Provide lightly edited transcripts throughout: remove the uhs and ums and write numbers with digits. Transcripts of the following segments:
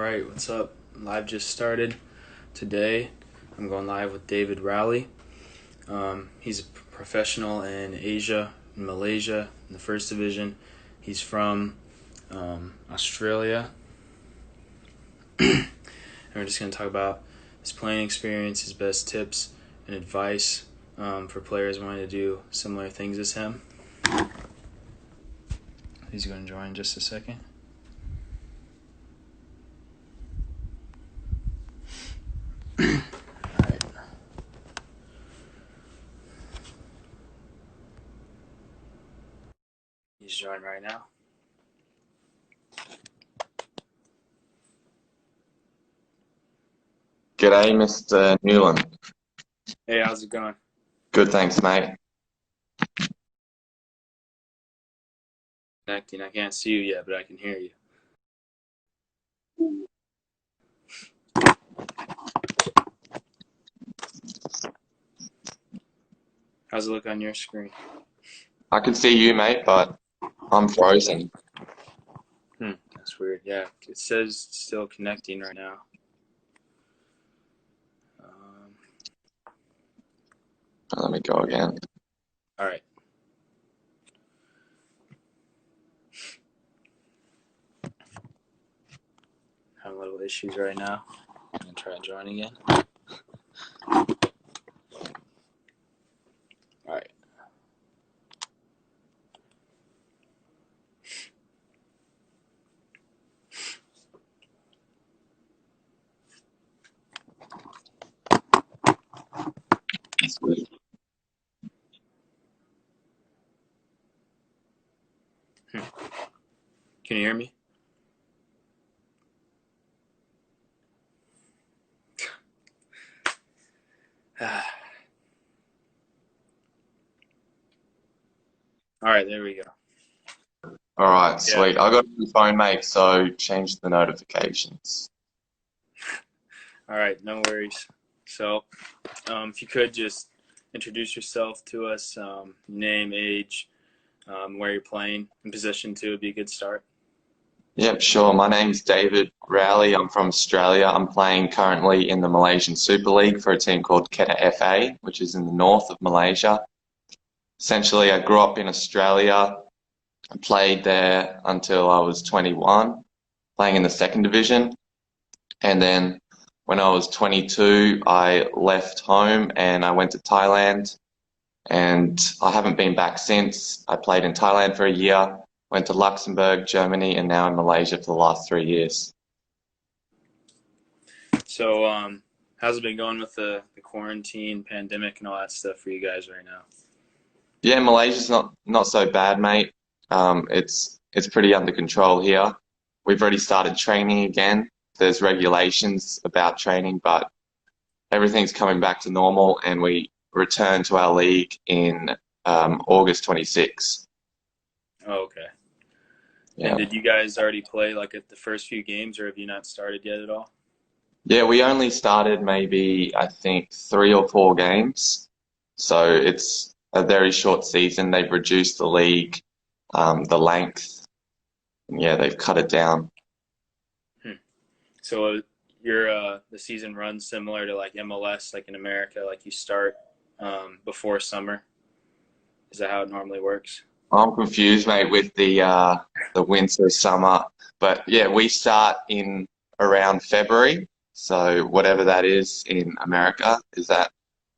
Alright, what's up? Live just started. Today, I'm going live with David Rowley. He's a professional in Asia, in Malaysia, in the first division. He's from Australia. And we're just going to talk about his playing experience, his best tips and advice for players wanting to do similar things as him. He's going to join in just a second. Alright. He's joined right now. G'day, Mr. Newlin. Hey, how's it going? Good, thanks, mate. Connecting. I can't see you yet, but I can hear you. How's it look on your screen? I can see you, mate, but I'm frozen. That's weird. Yeah, it says still connecting right now. Let me go again. All right. Having little issues right now. I'm gonna try to join again. All right. That's weird. Can you hear me? All right, there we go. All right, sweet. I got a new phone, mate, so change the notifications. All right, no worries. So, if you could just introduce yourself to us, name, age, where you're playing, and position too would be a good start. Yep, sure. My name's David Rowley. I'm from Australia. I'm playing currently in the Malaysian Super League for a team called Kedah FA, which is in the north of Malaysia. Essentially, I grew up in Australia. I played there until I was 21, playing in the second division. And then when I was 22, I left home and I went to Thailand. And I haven't been back since. I played in Thailand for a year, went to Luxembourg, Germany, and now in Malaysia for the last 3 years. So, how's it been going with the quarantine, pandemic, and all that stuff for you guys right now? Yeah, Malaysia's not so bad, mate. It's pretty under control here. We've already started training again. There's regulations about training, but everything's coming back to normal, and we return to our league in August 26. Oh, okay. Yeah. And did you guys already play like at the first few games, or have you not started yet at all? Yeah, we only started maybe, I think, 3 or 4 games. So it's a very short season. They've reduced the league, the length. Yeah, they've cut it down. So your the season runs similar to like MLS, like in America, like you start before summer. Is that how it normally works? I'm confused, mate, with the winter, summer. But yeah, we start in around February. So whatever that is in America, is that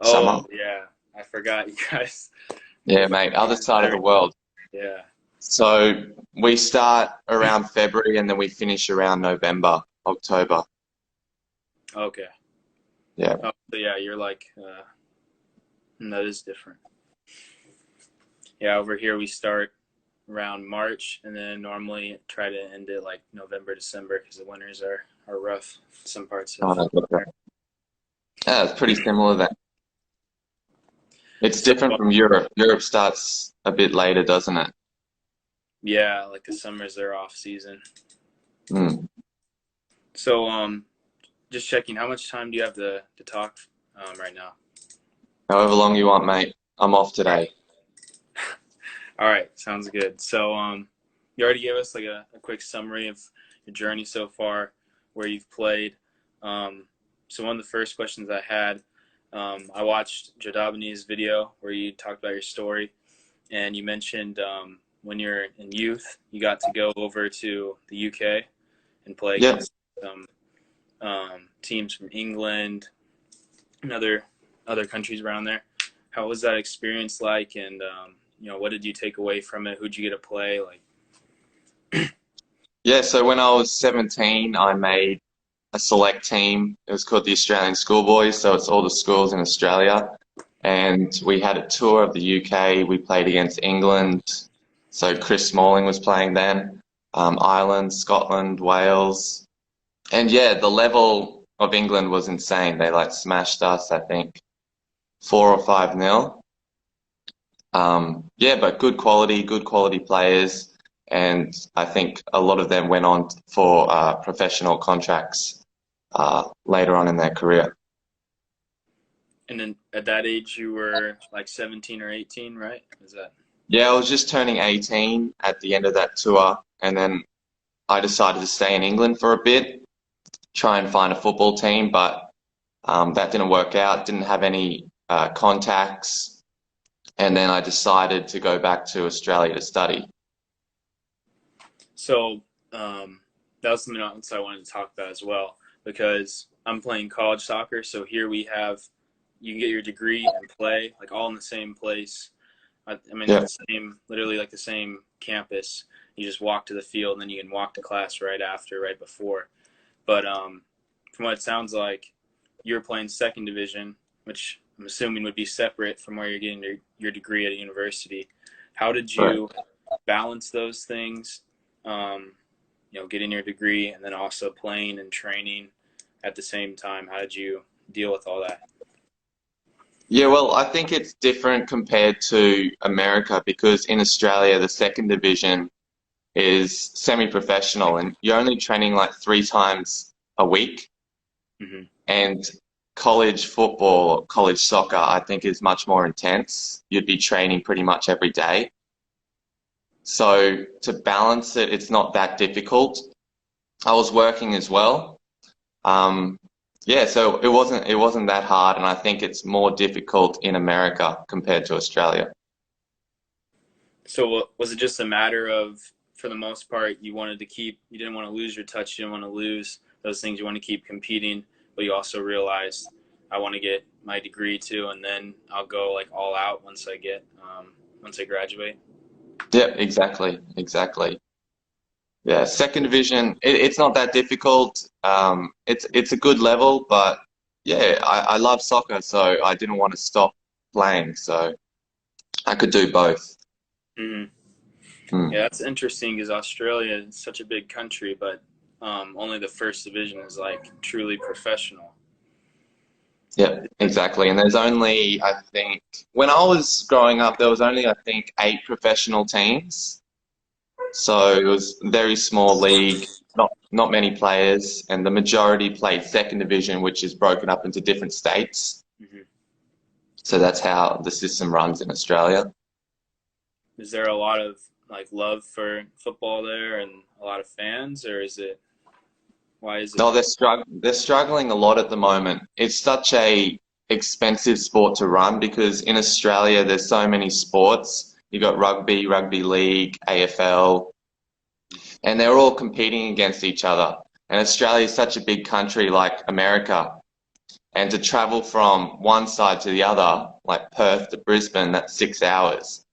summer? Oh, yeah. I forgot you guys. Yeah, mate, other side of the world. Yeah. So we start around February and then we finish around November, October. Okay. Yeah. Oh, so yeah, you're like that is different. Yeah, over here we start around March and then normally try to end it like November, December because the winters are rough in some parts of America. Yeah, it's pretty similar then. It's different from Europe. Europe starts a bit later, doesn't it? Yeah, like the summer's their off season. Mm. So just checking, how much time do you have to talk right now? However long you want, mate. I'm off today. All right, sounds good. So you already gave us like a quick summary of your journey so far. where you've played. So one of the first questions I had, I watched Jadabani's video where you talked about your story, and you mentioned when you're in youth, you got to go over to the UK and play Yeah. against some teams from England and other countries around there. How was that experience like, and what did you take away from it? Who'd you get to play? Like, Yeah, so when I was 17, I made a select team. It was called the Australian Schoolboys, so it's all the schools in Australia. And we had a tour of the UK. We played against England, so Chris Smalling was playing then, Ireland, Scotland, Wales. And yeah, the level of England was insane. They like smashed us, I think, 4 or 5-0. Yeah, but good quality players, and I think a lot of them went on for professional contracts later on in their career. and then at that age, you were like 17 or 18, right? Is that? Yeah, I was just turning 18 at the end of that tour, and then I decided to stay in England for a bit, try and find a football team, but that didn't work out. Didn't have any contacts, and then I decided to go back to Australia to study. So that was something else I wanted to talk about as well, because I'm playing college soccer. So here you can get your degree and play like all in the same place. I mean, Yeah. the same, literally like the same campus. You just walk to the field, and then you can walk to class right after, right before. But from what it sounds like, you're playing second division, which I'm assuming would be separate from where you're getting your degree at a university. How did Right. you balance those things? Getting your degree and then also playing and training at the same time. How did you deal with all that? Yeah, well, I think it's different compared to America because in Australia, the second division is semi-professional and you're only training like 3 times a week. Hmm. And college football, college soccer, I think is much more intense. You'd be training pretty much every day. So to balance it, it's not that difficult. I was working as well. Um, yeah, so it wasn't that hard, and I think it's more difficult in America compared to Australia. So was it just a matter of, for the most part, you didn't want to lose your touch, you didn't want to lose those things, you want to keep competing, but you also realized I want to get my degree too, and then I'll go like all out once I graduate. Yeah, exactly, exactly. Yeah, second division, it's not that difficult. It's a good level, but yeah, I love soccer, so I didn't want to stop playing, so I could do both. Hmm. Mm. Yeah, that's interesting because Australia is such a big country, but only the first division is like truly professional. Yeah, exactly. And there's only, I think, when I was growing up, there was only, I think, 8 professional teams. So it was a very small league, not many players, and the majority played second division, which is broken up into different states. Hmm. So that's how the system runs in Australia. Is there a lot of like love for football there and a lot of fans, or why is it No, not? they're struggling a lot at the moment. It's such a expensive sport to run because in Australia there's so many sports. You got rugby, rugby league, AFL, and they're all competing against each other. And Australia is such a big country like America, and to travel from one side to the other, like Perth to Brisbane, that's 6 hours.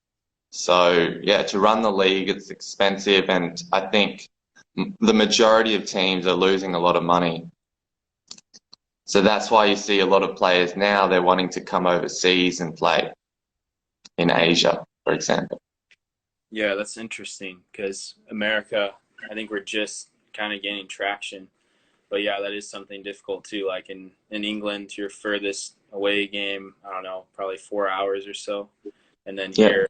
So yeah, to run the league, it's expensive, and I think the majority of teams are losing a lot of money. So that's why you see a lot of players now, they're wanting to come overseas and play in Asia, for example. Yeah, that's interesting because America, I think we're just kind of gaining traction. But yeah, that is something difficult too. Like in England, your furthest away game, I don't know, probably 4 hours or so. And then Yeah. here,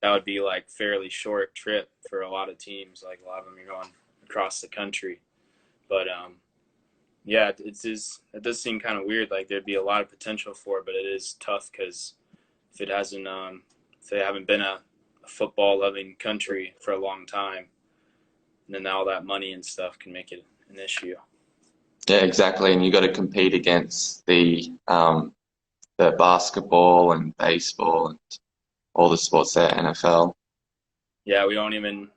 that would be like fairly short trip for a lot of teams. Like a lot of them are going across the country. But yeah, it does seem kind of weird. Like there'd be a lot of potential for it, but it is tough because if it hasn't, if they haven't been a football loving country for a long time, and then all that money and stuff can make it an issue. Yeah, exactly. And you got to compete against the basketball and baseball and all the sports there, NFL. Yeah, we don't even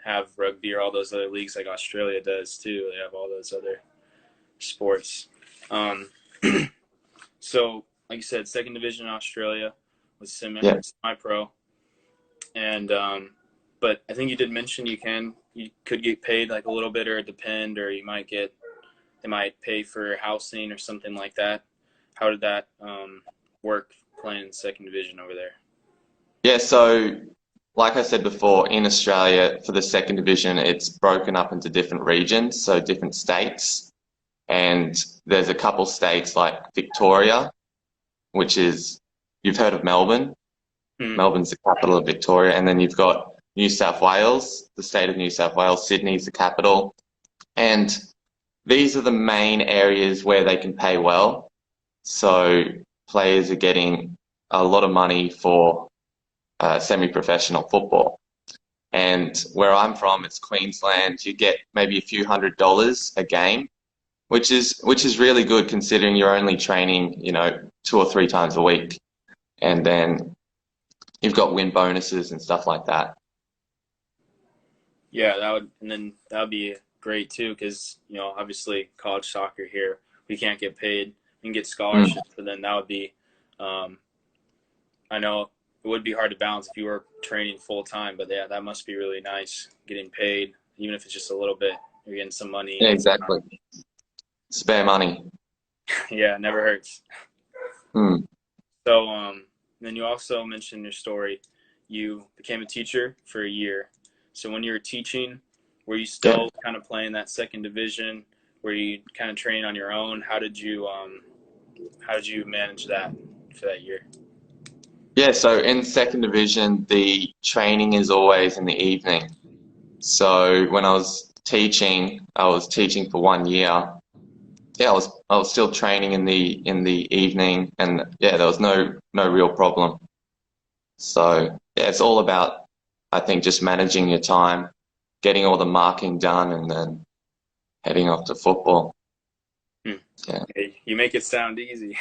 have rugby or all those other leagues like Australia does too. They have all those other sports. Um, so, like you said, second division in Australia was Yeah. semi-pro, and but I think you did mention you could get paid like a little bit or depend, or they might pay for housing or something like that. How did that work playing in second division over there? Yeah, so like I said before, in Australia, for the second division, it's broken up into different regions, so different states. And there's a couple states like Victoria, which is, you've heard of Melbourne. Hmm. Melbourne's the capital of Victoria. And then you've got New South Wales, the state of New South Wales. Sydney's the capital. And these are the main areas where they can pay well. So players are getting a lot of money for semi-professional football. And where I'm from, it's Queensland. You get maybe a few $100s a game, which is really good considering you're only training, 2 or 3 times a week, and then you've got win bonuses and stuff like that. Yeah, that would be great too, because obviously college soccer here we can't get paid. We can get Mm, scholarships, but then that would be, um, I know it would be hard to balance if you were training full time. But yeah, that must be really nice getting paid, even if it's just a little bit. You're getting some money, yeah, and exactly. Spare money. yeah, it never hurts. Mm, So, then you also mentioned in your story you became a teacher for a year. So when you were teaching, were you yeah. still kind of playing that second division? Were you kind of training on your own? How did you manage that for that year? Yeah, so in second division, the training is always in the evening. So when I was teaching for 1 year. Yeah, I was still training in the evening, and yeah, there was no real problem. So yeah, it's all about, I think, just managing your time, getting all the marking done, and then heading off to football. Hmm. Yeah. Hey, you make it sound easy.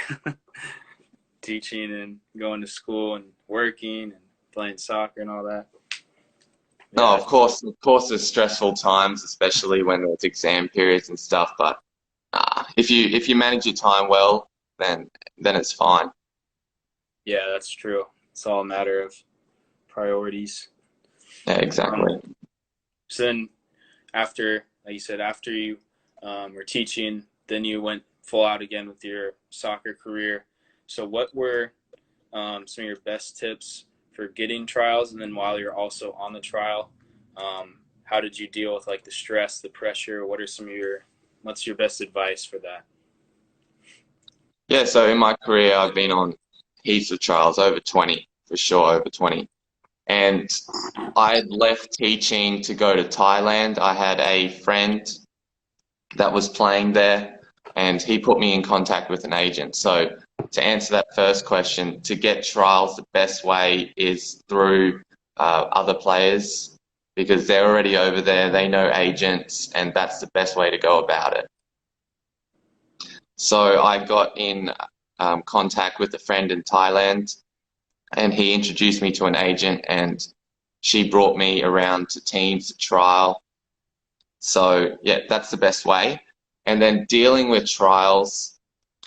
Teaching and going to school and working and playing soccer and all that. No, Yeah, of course, there's stressful times, especially when there's exam periods and stuff. But if you manage your time well, then it's fine. yeah, that's true. It's all a matter of priorities. Yeah, Um, exactly. so then after, like you said, after you were teaching, then you went full out again with your soccer career. So, what were some of your best tips for getting trials? And then while you're also on the trial, how did you deal with like the stress, the pressure? What's your best advice for that? Yeah, so in my career, I've been on heaps of trials, over 20 for sure, over 20. And I had left teaching to go to Thailand. I had a friend that was playing there, and he put me in contact with an agent. So to answer that first question, to get trials, the best way is through other players because they're already over there, they know agents, and that's the best way to go about it. So I got in contact with a friend in Thailand, and he introduced me to an agent, and she brought me around to teams to trial. So yeah, that's the best way. And then dealing with trials,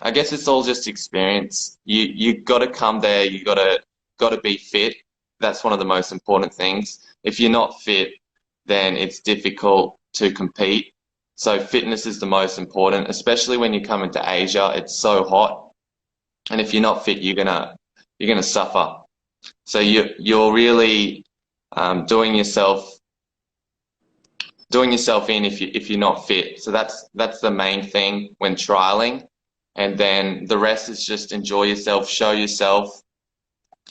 I guess it's all just experience. You got to come there. You got to be fit. That's one of the most important things. If you're not fit, then it's difficult to compete. So fitness is the most important, especially when you come into Asia. It's so hot, and if you're not fit, you're gonna suffer. So you're really doing yourself in if you're not fit. So that's the main thing when trialing, and then the rest is just enjoy yourself, show yourself,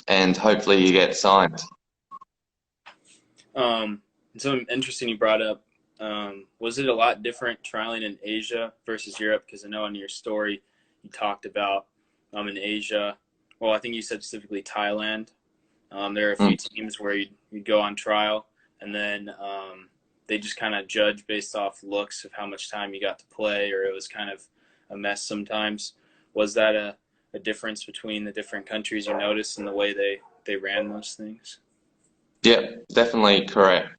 and hopefully you get signed. It's so interesting you brought up. Was it a lot different trialing in Asia versus Europe? Because I know in your story you talked about in Asia. Well, I think you said specifically Thailand. There are a few Mm. teams where you'd go on trial, and then they just kind of judge based off looks of how much time you got to play, or it was kind of a mess sometimes. Was that a difference between the different countries you noticed in the way they ran those things? Yeah, definitely correct.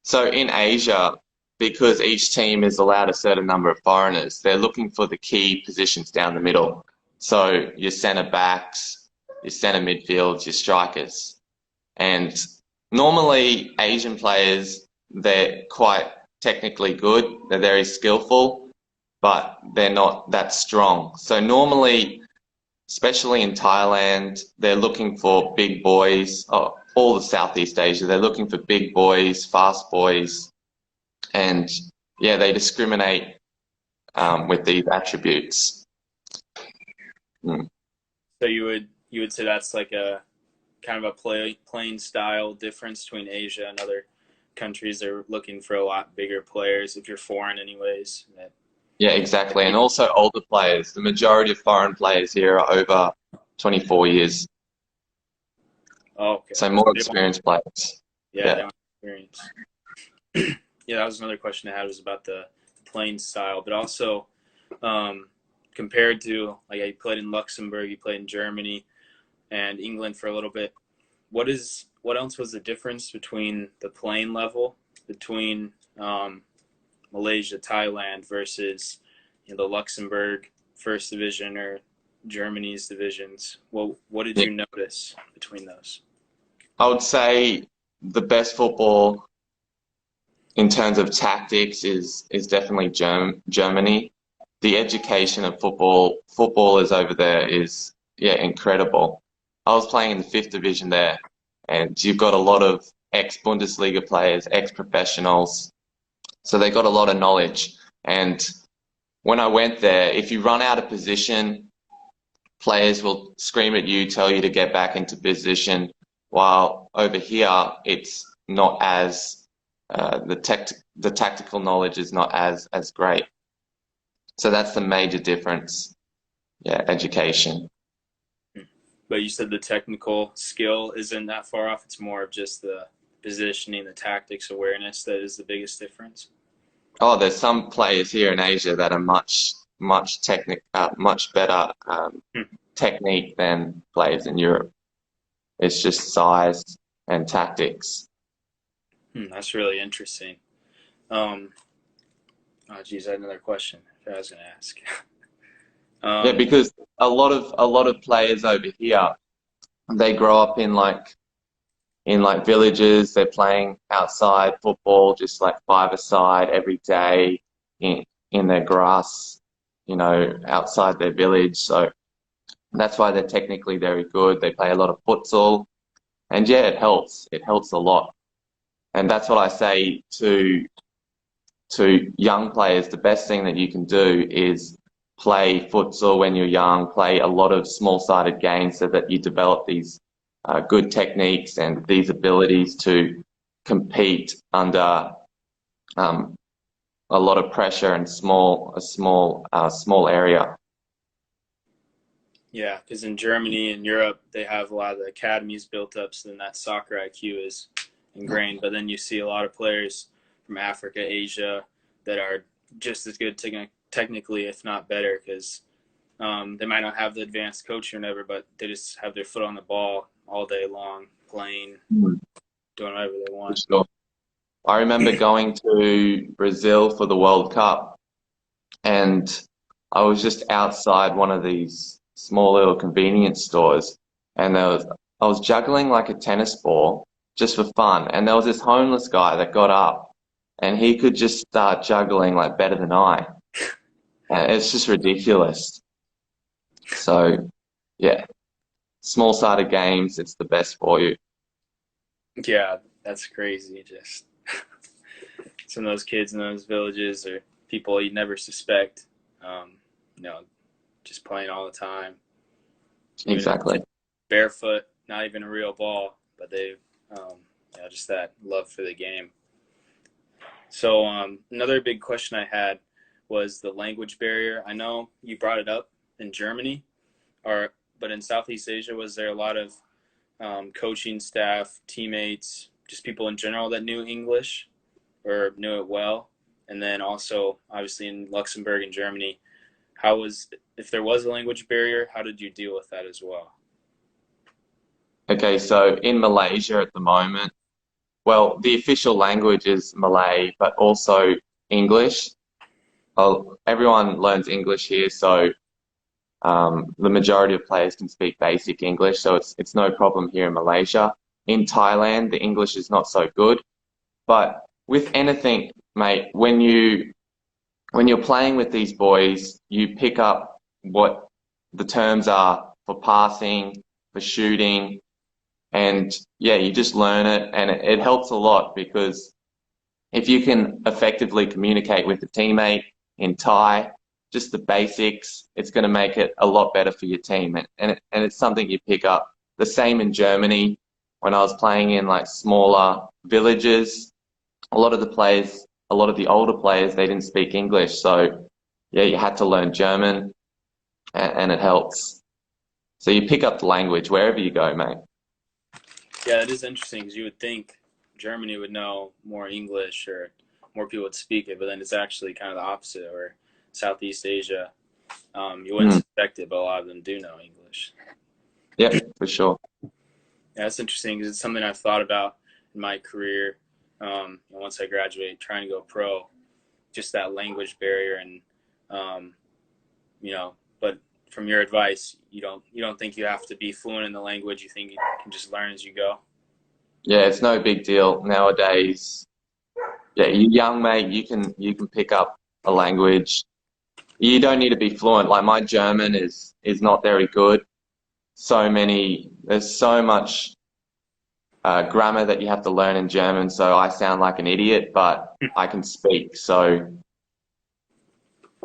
So in Asia, because each team is allowed a certain number of foreigners, they're looking for the key positions down the middle. So your centre backs, your centre midfields, your strikers. And normally Asian players, they're quite technically good, they're very skillful, but they're not that strong. So normally, especially in Thailand, they're looking for big boys, oh, all of Southeast Asia, they're looking for big boys, fast boys, and yeah, they discriminate with these attributes. Mm. So you would say that's like a kind of a playing style difference between Asia and other countries. They're looking for a lot bigger players if you're foreign, anyways. Yeah, exactly. And also older players. The majority of foreign players here are over 24 years. Oh, okay. So more They want, experienced players. yeah, they Yeah. want experience. Yeah, that was another question I had was about the playing style, but also um, compared to like you played in Luxembourg, you played in Germany and England for a little bit. What else was the difference between the playing level between Malaysia, Thailand versus the Luxembourg first division or Germany's divisions? What did Yeah. you notice between those? I would say the best football in terms of tactics is definitely Germany. The education of footballers over there is yeah incredible. I was playing in the fifth division there, and you've got a lot of ex-Bundesliga players, ex-professionals, so they got a lot of knowledge. And when I went there, if you run out of position, players will scream at you, tell you to get back into position. While over here, it's not as the tactical knowledge is not as great. So that's the major difference. Yeah, education. But you said the technical skill isn't that far off. It's more of just the positioning, the tactics awareness that is the biggest difference. Oh, there's some players here in Asia that are much better Hmm. technique than players in Europe. It's just size and tactics. That's really interesting. Um, oh, geez, I had another question I was going to ask. Yeah, um, because a lot of players over here, they grow up in like villages. They're playing outside football, just like five-a-side every day in their grass, outside their village. So that's why they're technically very good. They play a lot of futsal, and yeah, it helps. It helps a lot. And that's what I say to young players. The best thing that you can do is play futsal when you're young, play a lot of small-sided games so that you develop these good techniques and these abilities to compete under um, a lot of pressure and small area. yeah, because in Germany and Europe, they have a lot of the academies built up, so then that soccer IQ is ingrained. But then you see a lot of players from Africa, Asia, that are just as good technically, if not better, because they might not have the advanced coaching or whatever, but they just have their foot on the ball all day long, playing, Mm. doing whatever they For want. sure. I remember going to Brazil for the World Cup, and I was just outside one of these small little convenience stores, and I was juggling like a tennis ball just for fun, and there was this homeless guy that got up, and he could just start juggling like better than I, and it's just ridiculous. So yeah, small-sided games, it's the best for you. Yeah, that's crazy. Just some of those kids in those villages or people you'd never suspect, um, you know, just playing all the time, even if it's Exactly. just barefoot, not even a real ball, but they, um, just that love for the game. So another big question I had was the language barrier. I know you brought it up in Germany, or but in Southeast Asia, was there a lot of coaching staff, teammates, just people in general that knew English, or knew it well? And then also, obviously, in Luxembourg and Germany, how was, if there was a language barrier, how did you deal with that as well? Okay, so in Malaysia at the moment, well, the official language is Malay, but also English. Everyone learns English here, so the majority of players can speak basic English, so it's no problem here in Malaysia. In Thailand, the English is not so good, but with anything, mate, when you're playing with these boys, you pick up what the terms are for passing, for shooting, and yeah, you just learn it, and it helps a lot because if you can effectively communicate with a teammate in Thai, just the basics, it's going to make it a lot better for your team. And it's something you pick up. The same in Germany. When I was playing in like smaller villages, a lot of the players, a lot of the older players, they didn't speak English. So yeah, you had to learn German and it helps. So you pick up the language wherever you go, mate. Yeah, it is interesting because you would think Germany would know more English or more people would speak it, but then it's actually kind of the opposite. Or Southeast Asia, you wouldn't Mm. suspect it, but a lot of them do know English. Yeah, for sure. Yeah, that's interesting because it's something I've thought about in my career. Once I graduate, trying to go pro, just that language barrier, and um, but from your advice, you don't think you have to be fluent in the language. You think you can just learn as you go. Yeah, it's no big deal nowadays. Yeah, you're young, mate. You can pick up a language. You don't need to be fluent. Like my German is not very good. There's so much grammar that you have to learn in German, so I sound like an idiot, but I can speak. So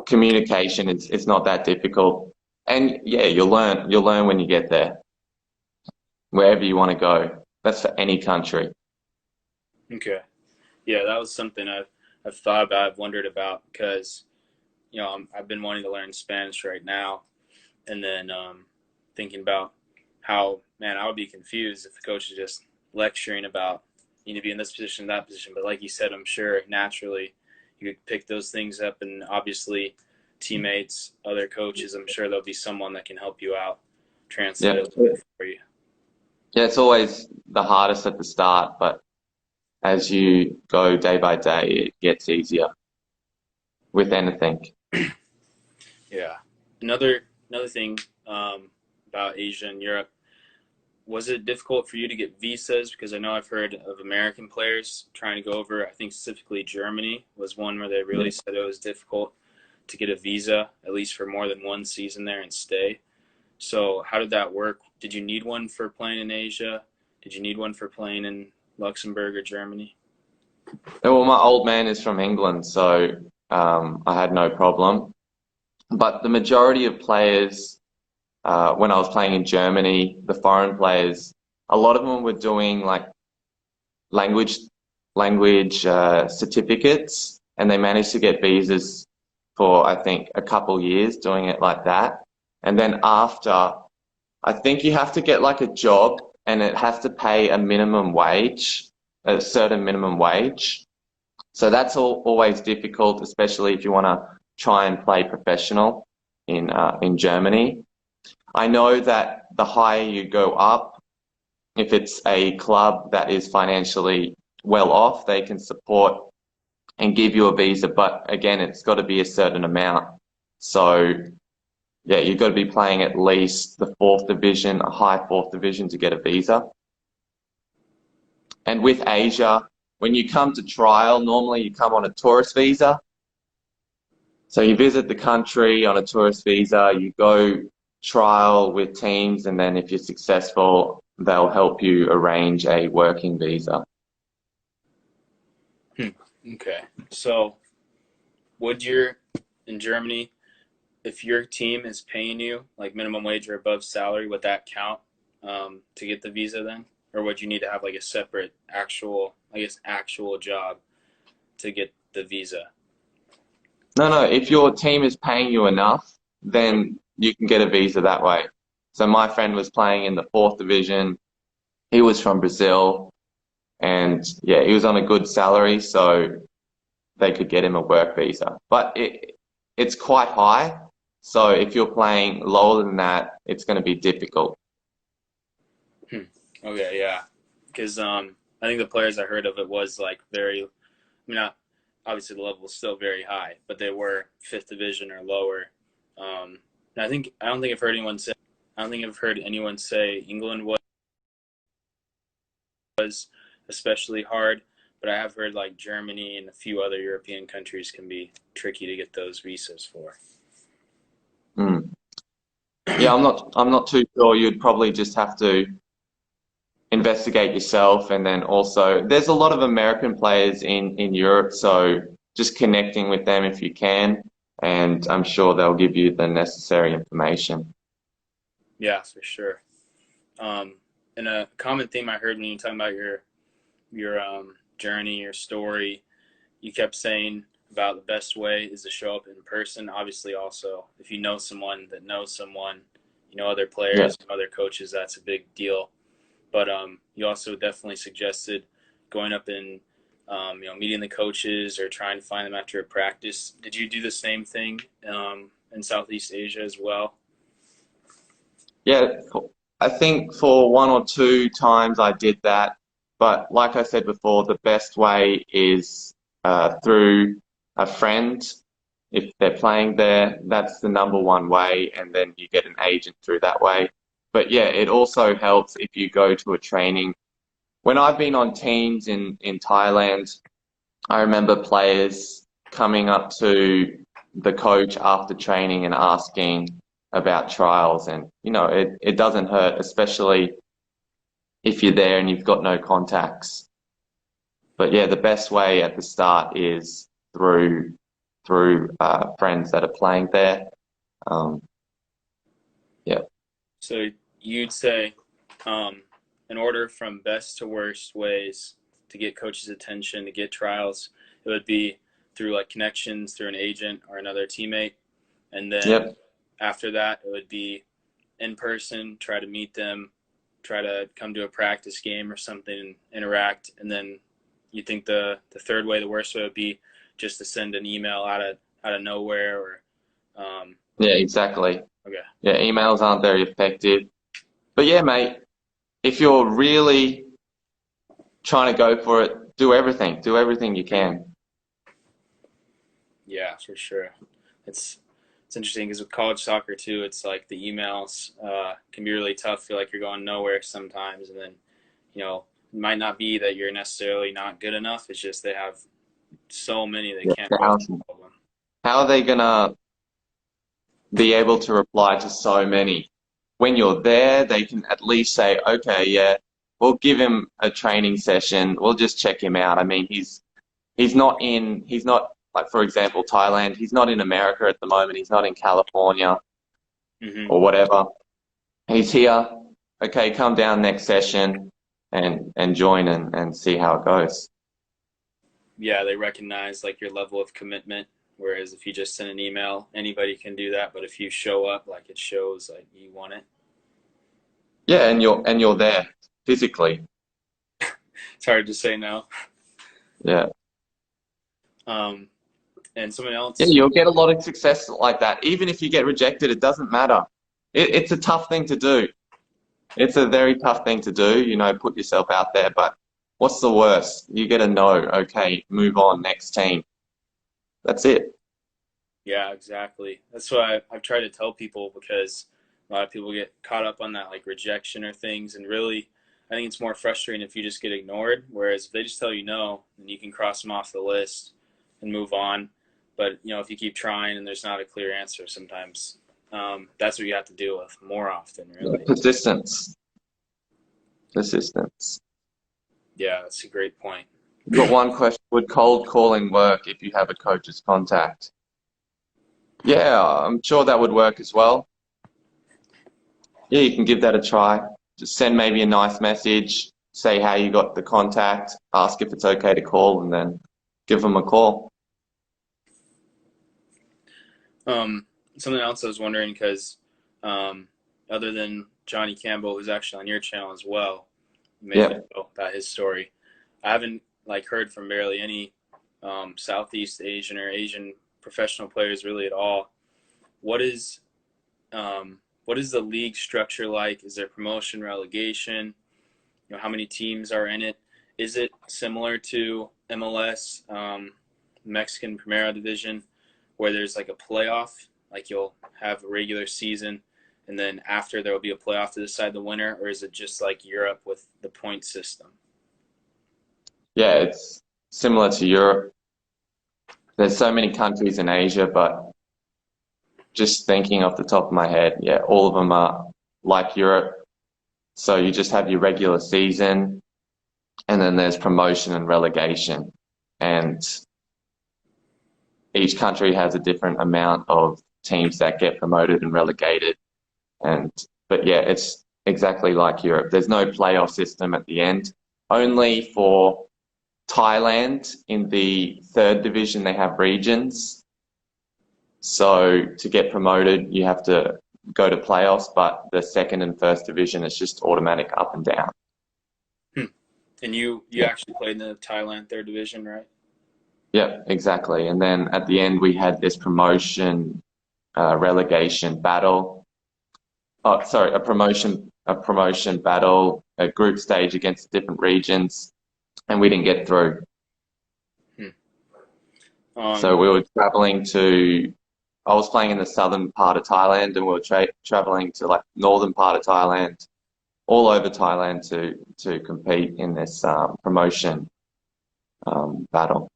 communication is not that difficult. And yeah, you'll learn when you get there, wherever you want to go. That's for any country. Okay. Yeah, that was something I've thought about. I've wondered about because I've been wanting to learn Spanish right now, and then thinking about how, man, I would be confused if the coach is just lecturing about you need to be in this position, that position. But like you said, I'm sure naturally you could pick those things up, and obviously teammates, other coaches, I'm sure there'll be someone that can help you out, translate Yeah. a little bit for you. Yeah, it's always the hardest at the start, but as you go day by day, it gets easier with anything. Yeah. Another thing about Asia and Europe, was it difficult for you to get visas? Because I know I've heard of American players trying to go over, I think specifically Germany was one where they really said it was difficult to get a visa, at least for more than one season there and stay. So how did that work? Did you need one for playing in Asia? Did you need one for playing in Luxembourg or Germany? Well, my old man is from England, so I had no problem. But the majority of players, when I was playing in Germany, the foreign players, a lot of them were doing like language language certificates, and they managed to get visas for I think a couple years doing it like that. And then after, I think you have to get like a job, and it has to pay a minimum wage, a certain minimum wage. So that's always difficult, especially if you want to try and play professional in Germany. I know that the higher you go up, if it's a club that is financially well off, they can support and give you a visa. But again, it's got to be a certain amount. So yeah, you've got to be playing at least the fourth division, a high fourth division to get a visa. And with Asia, when you come to trial, normally you come on a tourist visa. So you visit the country on a tourist visa, you go trial with teams, and then if you're successful, they'll help you arrange a working visa. Okay. So would your, in Germany, if your team is paying you like minimum wage or above salary, would that count to get the visa then? Or would you need to have like a separate actual, I guess, actual job to get the visa? No, no, if your team is paying you enough, then you can get a visa that way. So my friend was playing in the fourth division. He was from Brazil, and yeah, he was on a good salary, so they could get him a work visa. But it's quite high. So if you're playing lower than that, it's going to be difficult. Okay, yeah, because I think the players I heard of it was like very, I mean, not obviously the level was still very high, but they were fifth division or lower. And I don't think I've heard anyone say England was especially hard, but I have heard like Germany and a few other European countries can be tricky to get those visas for. Mm. Yeah, I'm not too sure. You'd probably just have to investigate yourself, and then also there's a lot of American players in Europe, so just connecting with them if you can, and I'm sure they'll give you the necessary information. Yeah, for sure. Um, and a common theme I heard when you were talking about your journey, your story, you kept saying about the best way is to show up in person. Obviously, also if you know someone that knows someone, you know other Yeah. players, other coaches, that's a big deal. But you also definitely suggested going up and meeting the coaches or trying to find them after a practice. Did you do the same thing in Southeast Asia as well? Yeah, I think for one or two times I did that, but like I said before, the best way is through a friend. If they're playing there, that's the number one way, and then you get an agent through that way. But yeah, it also helps if you go to a training. When I've been on teams in Thailand, I remember players coming up to the coach after training and asking about trials, and it doesn't hurt, especially if you're there and you've got no contacts. But yeah, the best way at the start is through friends that are playing there. Um, yeah. So you'd say, um, in order from best to worst ways to get coaches' attention, to get trials, it would be through like connections through an agent or another teammate. And then Yep. after that, it would be in person, try to meet them, try to come to a practice game or something and interact. And then you think the third way, the worst way would be just to send an email out of nowhere or, um, Yeah, exactly. okay. Yeah, emails aren't very effective. But yeah, mate, if you're really trying to go for it, do everything. Do everything you can. Yeah, for sure. It's it's interesting because with college soccer too, it's like the emails can be really tough. Feel like you're going nowhere sometimes, and then it might not be that you're necessarily not good enough. It's just they have so many they Yeah, can't go through thousands. all of them. How are they gonna be able to reply to so many? When you're there, they can at least say, okay, yeah, we'll give him a training session. We'll just check him out. I mean, he's not like, for example, Thailand. He's not in America at the moment. He's not in California Hmm. or whatever. He's here. Okay, come down next session and join and see how it goes. Yeah, they recognize like your level of commitment. Whereas if you just send an email, anybody can do that. But if you show up, like it shows like you want it. Yeah, and you're there physically. It's hard to say no. Yeah. Um, and someone Yeah, else. you'll get a lot of success like that. Even if you get rejected, it doesn't matter. It's a tough thing to do. It's a very tough thing to do, put yourself out there, but what's the worst? You get a no, okay, move on, next team. That's it. Yeah, exactly. That's why I've tried to tell people because a lot of people get caught up on that like rejection or things, and really, I think it's more frustrating if you just get ignored. Whereas if they just tell you no, then you can cross them off the list and move on. But if you keep trying and there's not a clear answer, sometimes that's what you have to deal with more often. Yeah, Really. persistence. Persistence. Yeah, that's a great point. We've got one question. Would cold calling work if you have a coach's contact? Yeah, I'm sure that would work as well. Yeah, you can give that a try. Just send maybe a nice message, say how you got the contact, ask if it's okay to call, and then give them a call. Um, Something else I was wondering because other than Johnny Campbell, who's actually on your channel as well, you may Yeah. know about his story. I haven't like heard from barely any Southeast Asian or Asian professional players really at all. What is what is the league structure like? Is there promotion, relegation? How many teams are in it? Is it similar to MLS, Mexican Primera Division, where there's like a playoff, like you'll have a regular season, and then after there will be a playoff to decide the winner, or is it just like Europe with the point system? Yeah, it's similar to Europe. There's so many countries in Asia, but just thinking off the top of my head, yeah, all of them are like Europe. So you just have your regular season, and then there's promotion and relegation. And each country has a different amount of teams that get promoted and relegated. But yeah, it's exactly like Europe. There's no playoff system at the end. Only for Thailand in the third division, they have regions. So to get promoted, you have to go to playoffs, but the second and first division is just automatic up and down. And you Yeah. actually played in the Thailand third division, right? Yeah, exactly. And then at the end, we had this promotion relegation battle. Oh, sorry, a promotion battle, a group stage against different regions, and we didn't get through. Hmm. So we were traveling to, I was playing in the southern part of Thailand, and we were traveling to like northern part of Thailand, all over Thailand to compete in this promotion battle.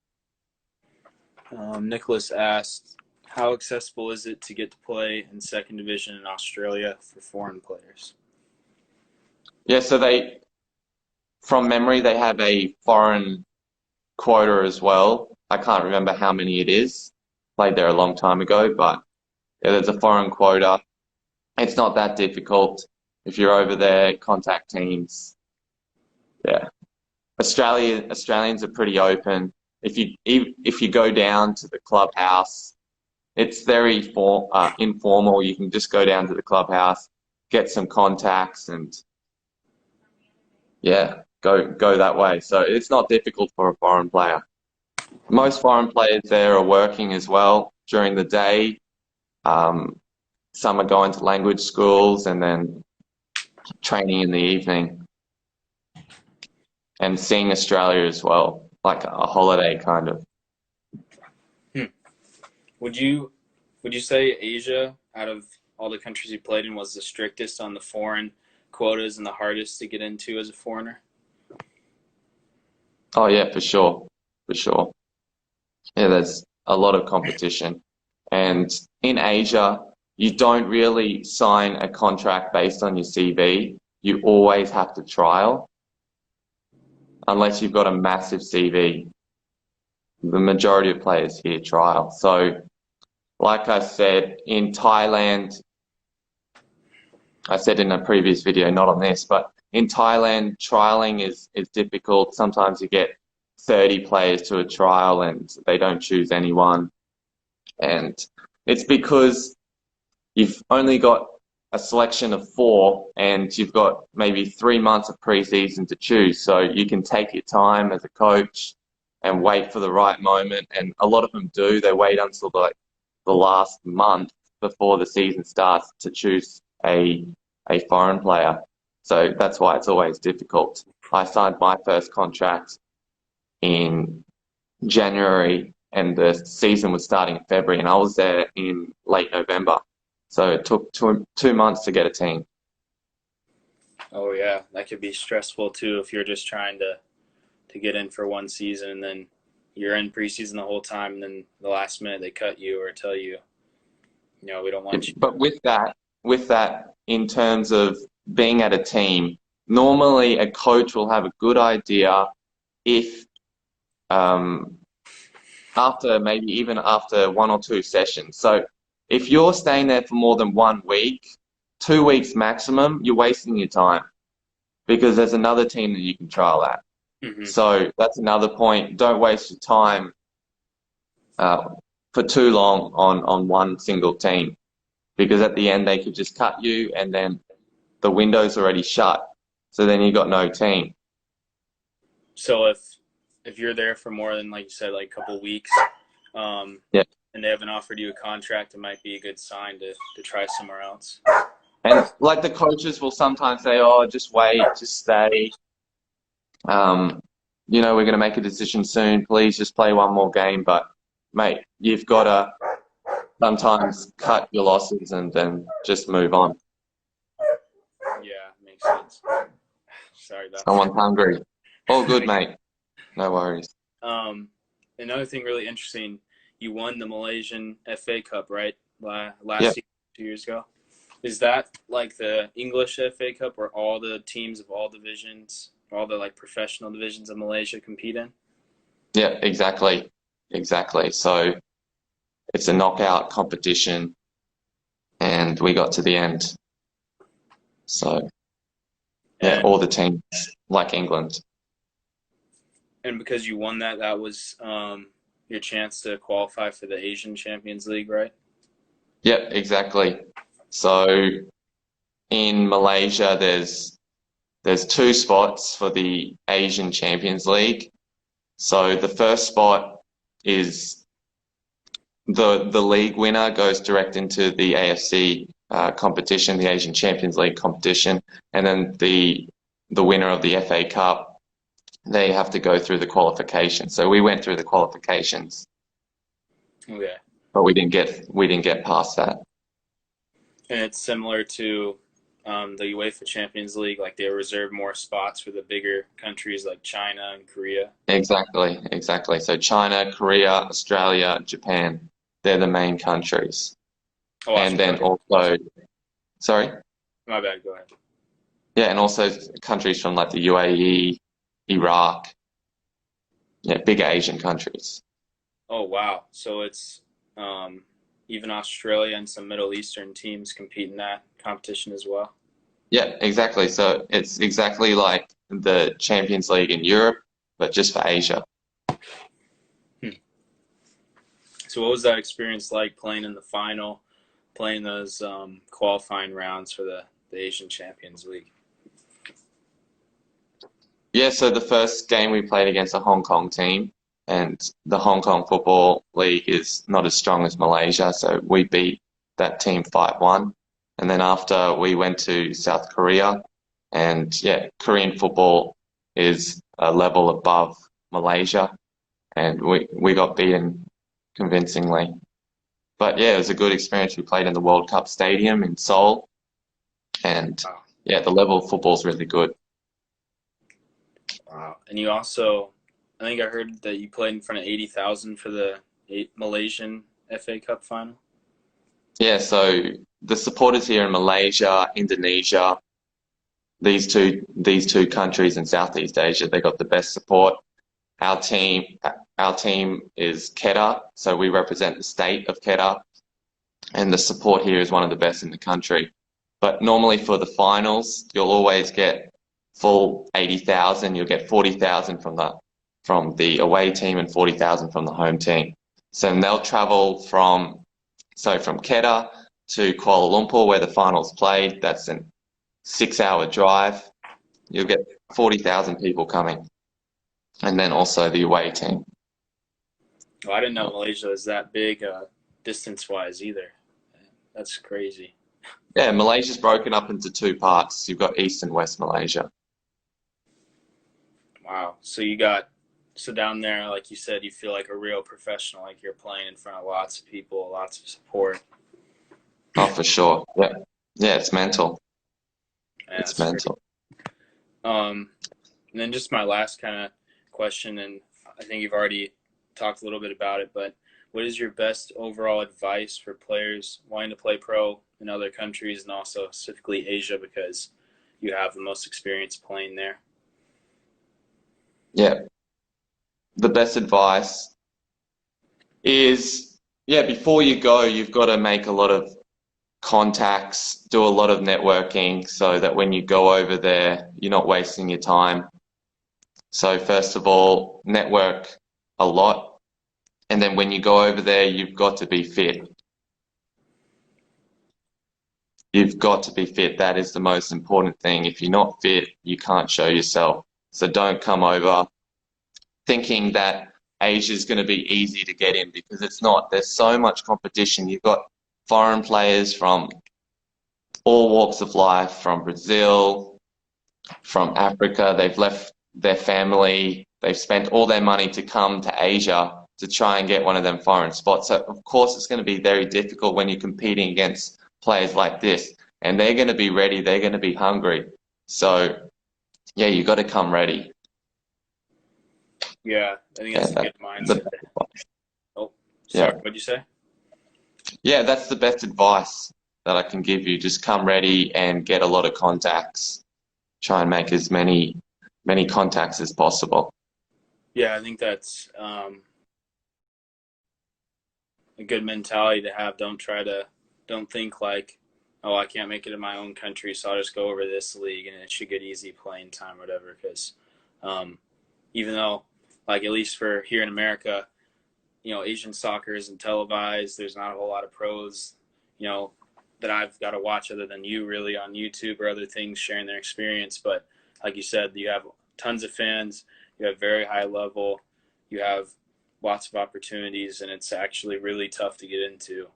Nicholas asked, how accessible is it to get to play in second division in Australia for foreign players? Yeah, so from memory, they have a foreign quota as well. I can't remember how many it is. Played there a long time ago, but yeah, there's a foreign quota. It's not that difficult. If you're over there, contact teams. Yeah. Australians are pretty open. If you go down to the clubhouse, it's very informal. You can just go down to the clubhouse, get some contacts, and yeah, go that way. So it's not difficult for a foreign player. Most foreign players there are working as well during the day. Some are going to language schools and then training in the evening and seeing Australia as well, like a holiday kind of. Hmm. Would you say Asia, out of all the countries you played in, was the strictest on the foreign quotas and the hardest to get into as a foreigner? Oh yeah, for sure, for sure. Yeah, there's a lot of competition. And in Asia, you don't really sign a contract based on your CV. You always have to trial, unless you've got a massive CV. The majority of players here trial. So, like I said, in Thailand, I said in a previous video, not on this, but in Thailand, trialing is difficult. Sometimes you get 30 players to a trial and they don't choose anyone. And it's because you've only got a selection of 4 and you've got maybe 3 months of pre-season to choose. So you can take your time as a coach and wait for the right moment. And a lot of them do. They wait until like the last month before the season starts to choose a foreign player. So that's why it's always difficult. I signed my first contract in January and the season was starting in February and I was there in late November. So it took 2 months to get a team. Oh yeah, that could be stressful too if you're just trying to get in for one season and then you're in preseason the whole time and then the last minute they cut you or tell you, we don't want you. But with that, in terms of being at a team, normally a coach will have a good idea if after 1 or 2 sessions. So if you're staying there for more than 1 week, 2 weeks maximum, you're wasting your time because there's another team that you can trial at. Mm-hmm. So that's another point. Don't waste your time for too long on one single team because at the end they could just cut you and then the window's already shut. So then you got no team. So if you're there for more than, like you said, like a couple weeks, um, Yeah. and they haven't offered you a contract, it might be a good sign to try somewhere else. And like the coaches will sometimes say, "Oh, just wait, just stay. Um, we're going to make a decision soon. Please just play one more game." But mate, you've got to sometimes cut your losses and then just move on. Yeah, makes sense. Sorry about Someone's hungry. All good, that. mate. No worries. Um, Another thing really interesting, you won the Malaysian FA Cup, right? Yeah. Last year, 2 years ago. Is that like the English FA Cup where all the teams of all divisions, all the like professional divisions of Malaysia compete in? Yeah, exactly. Exactly. So it's a knockout competition and we got to the end. So yeah, And all the teams like England. and because you won that, that was your chance to qualify for the Asian Champions League, right? Yeah, exactly. So in Malaysia, there's two spots for the Asian Champions League. So the first spot is the league winner goes direct into the AFC competition, the Asian Champions League competition, and then the winner of the FA Cup, they have to go through the qualifications. So we went through the qualifications, Okay. but we didn't get past that. And it's similar to the UEFA Champions League, like they reserve more spots for the bigger countries like China and Korea. Exactly, exactly. So China, Korea, Australia, Japan, they're the main countries. Oh, And then Australia. also, sorry? My bad. Go ahead. Yeah, and also countries from like the UAE, Iraq, yeah, bigger Asian countries. Oh, wow. So it's um, even Australia and some Middle Eastern teams compete in that competition as well. Yeah, exactly. So it's exactly like the Champions League in Europe, but just for Asia. Hmm. So what was that experience like playing in the final, playing those qualifying rounds for the Asian Champions League? Yeah, so the first game we played against a Hong Kong team, and the Hong Kong Football League is not as strong as Malaysia, so we beat that team 5-1. And then after we went to South Korea, and yeah, Korean football is a level above Malaysia, and we got beaten convincingly. But yeah, it was a good experience. We played in the World Cup Stadium in Seoul, and Wow. yeah, the level of football is really good. Wow. And you also, I think I heard that you played in front of 80,000 for the Malaysian FA Cup final. Yeah, so the supporters here in Malaysia, Indonesia, these two countries in Southeast Asia, they got the best support. Our team our team is Kedah, so we represent the state of Kedah, and the support here is one of the best in the country. But normally for the finals, you'll always get full 80,000. You'll get 40,000 from the away team and 40,000 from the home team. So they'll travel from Kedah to Kuala Lumpur, where the finals played. That's a 6-hour drive. You'll get 40,000 people coming, and then also the away team. Oh, I didn't know Malaysia was that big distance-wise either. That's crazy. Yeah, Malaysia's broken up into two parts. You've got East and West Malaysia. Wow. So down there, like you said, you feel like a real professional, like you're playing in front of lots of people, lots of support. Oh, for sure. Yeah, yeah, it's mental. Yeah, It's that's great. mental. Um, and then just my last kind of question, and I think you've already talked a little bit about it, but what is your best overall advice for players wanting to play pro in other countries and also specifically Asia because you have the most experience playing there? Yeah, the best advice is, yeah, before you go, you've got to make a lot of contacts, do a lot of networking so that when you go over there, you're not wasting your time. So first of all, network a lot. And then when you go over there, you've got to be fit. You've got to be fit. That is the most important thing. If you're not fit, you can't show yourself. So don't come over thinking that Asia is going to be easy to get in, because it's not. There's so much competition. You've got foreign players from all walks of life, from Brazil, from Africa. They've left their family. They've spent all their money to come to Asia to try and get one of them foreign spots. So of course it's going to be very difficult when you're competing against players like this, and they're going to be ready. They're going to be hungry. So yeah, you got to come ready. Yeah, I think that's a good mindset. Oh, sorry, what'd you say? Yeah, that's the best advice that I can give you. Just come ready and get a lot of contacts. Try and make as many contacts as possible. Yeah, I think that's a good mentality to have. Don't think like, oh, I can't make it in my own country, so I'll just go over to this league and it should get easy playing time or whatever. Because even though, like, at least for here in America, you know, Asian soccer isn't televised. There's not a whole lot of pros, you know, that I've got to watch other than you really on YouTube or other things sharing their experience. But like you said, you have tons of fans, you have very high level, you have lots of opportunities, and it's actually really tough to get into.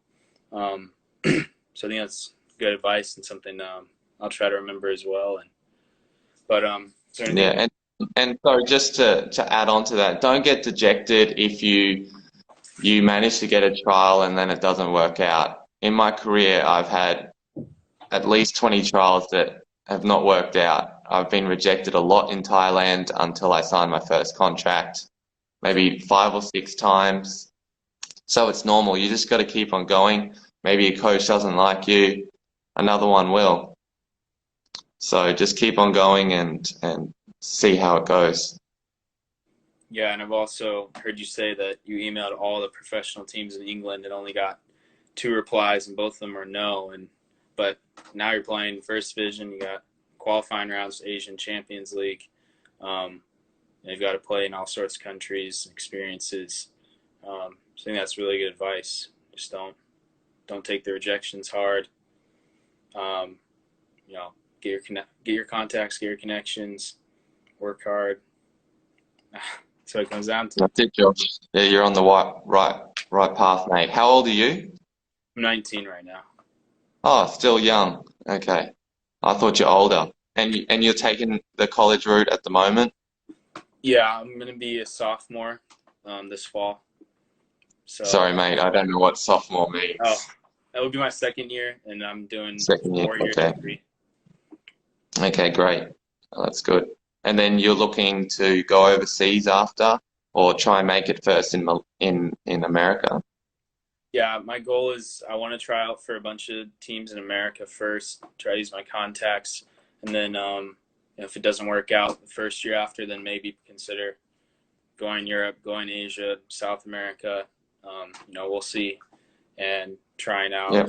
So I think that's good advice and something I'll try to remember as well. Yeah, and so just to add on to that, don't get dejected if you manage to get a trial and then it doesn't work out. In my career, I've had at least 20 trials that have not worked out. I've been rejected a lot in Thailand until I signed my first contract, maybe 5 or 6 times. So it's normal. You just got to keep on going. Maybe a coach doesn't like you, another one will. So just keep on going and see how it goes. Yeah, and I've also heard you say that you emailed all the professional teams in England and only got 2 replies, and both of them are no. But now you're playing first division. You got qualifying rounds, Asian Champions League. You've got to play in all sorts of countries, experiences. So I think that's really good advice. Just don't take the rejections hard. You know, get your contacts, get your connections, work hard. That's what it comes down to. That's it, Josh. Yeah, you're on the right path, mate. How old are you? I'm 19 right now. Oh, still young. Okay. I thought you're older. And you're taking the college route at the moment? Yeah, I'm gonna be a sophomore this fall. So Sorry, mate. I don't know what sophomore means. oh, that would be my second year, and I'm doing Second year. 4-year Okay. degree. Okay, great. Oh, that's good. And then you're looking to go overseas after, or try and make it first in America? Yeah, my goal is I want to try out for a bunch of teams in America first, try to use my contacts, and then if it doesn't work out the first year after, then maybe consider going Europe, going Asia, South America. You know, we'll see, and trying out, Yeah.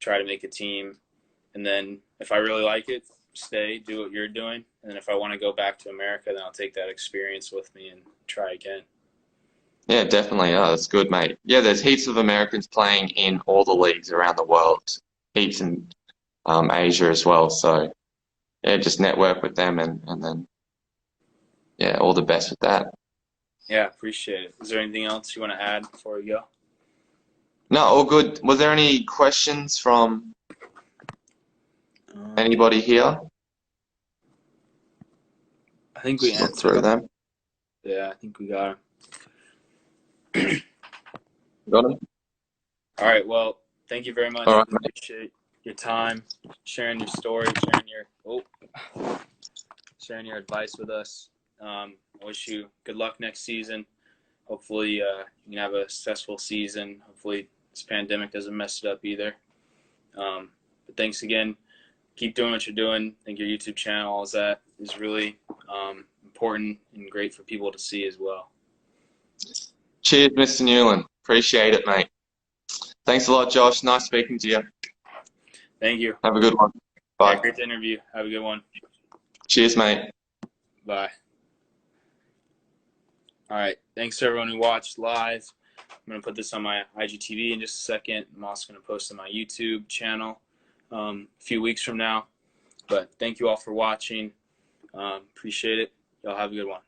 try to make a team, and then if I really like it, stay, do what you're doing, and then if I want to go back to America, then I'll take that experience with me and try again. Yeah, definitely. Oh, that's good, mate. Yeah, there's heaps of Americans playing in all the leagues around the world, heaps in Asia as well. So yeah, just network with them and then yeah, all the best with that. Yeah, appreciate it. Is there anything else you want to add before we go? No, all good. Was there any questions from anybody here? I think we Just look answered through them. Yeah, I think we got him. Got them? All right. Well, thank you very much. All right, We mate. appreciate your time, sharing your story, sharing your advice with us. I wish you good luck next season. Hopefully, you can have a successful season. Hopefully, this pandemic doesn't mess it up either. But thanks again. Keep doing what you're doing. I think your YouTube channel, all that, is really important and great for people to see as well. Cheers, Mr. Newlin. Appreciate it, mate. Thanks a lot, Josh. Nice speaking to you. Thank you. Have a good one. Yeah, Bye. great to interview. Have a good one. Cheers, mate. Bye. All right. Thanks to everyone who watched live. I'm going to put this on my IGTV in just a second. I'm also going to post on my YouTube channel a few weeks from now. But thank you all for watching. Appreciate it. Y'all have a good one.